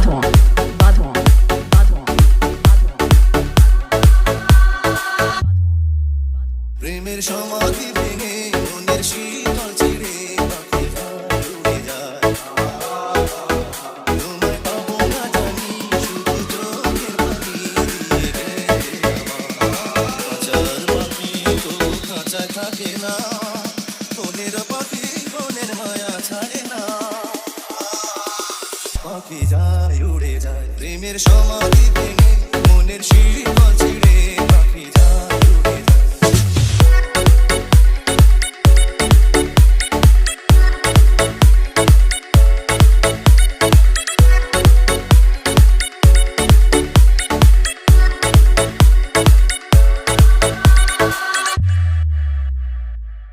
বাঁধন বাঁধন বাঁধন প্রেমের সমাধি ভেঙে মনের শীতল ছিঁড়ে পাখিরা উড়ে যায়। তোমায় পাবো না জানি শুধু চোখের পানি দিয়ে গেছে আমার। খাঁচার পাখি তো খাঁচায় থাকে না, মনের পাখি মনের মায়া ছাড়ে না। পাখি যায় উড়ে যায় প্রেমের সমাধি ভেঙে মনের শীতল ছিঁড়ে পাখি যায় উড়ে যায়।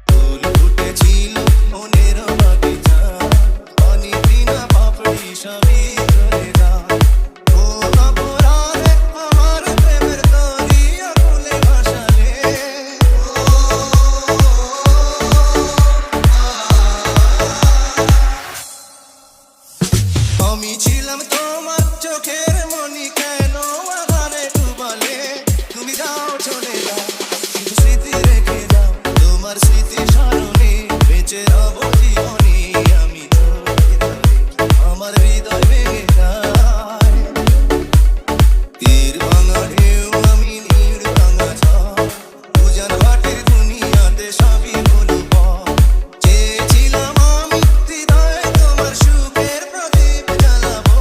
ফুল ফুটেছিল মনের বাগিচা, পানি বিনা পাপড়ি সবই ঝরে যায়। কোন অপরাধে আমার প্রেমের দরিয়া ফুলে ভাসালে, আমি ছিলাম তোমার চোখের মনি, কেন আধারে ডুবালে? তুমি যাও চলে যাও, শুধু স্মৃতি রেখে যাও, তোমার স্মৃতি স্মরণে বেঁচে রব জীবনে। আমি চোখে ধরে আমার হৃদয় ভেঙে যায়, তীর ভাঙা ঢেউ আমি নীড় ভাঙা ঝড়, উজান ভাটির দুনিয়াতে সবই হলো পর। চেয়েছিলাম আমি হৃদয়ে তোমার সুখের প্রদীপ জ্বালাবো,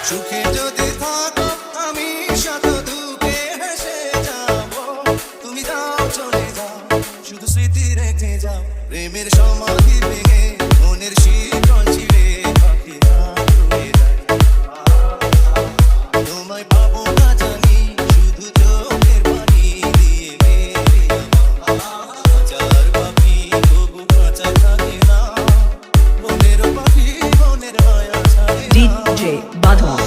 সুখে যদি থাকো আমি শত দুঃখে হেসে যাবো। তুমি যাও চলে যাও, শুধু স্মৃতি রেখে যাও, প্রেমের সমাধি ভেঙে মনের শীতল ছিঁড়ে পাখিরা উড়ে যায়। তোমায় পাবো না জানি শুধু চোখের পানি দিয়ে গেলে আমার। খাঁচার পাখি তবু খাঁচায় থাকে না, মনের পাখি মনের মায়া ছাড়ে না। ডিজে বাঁধন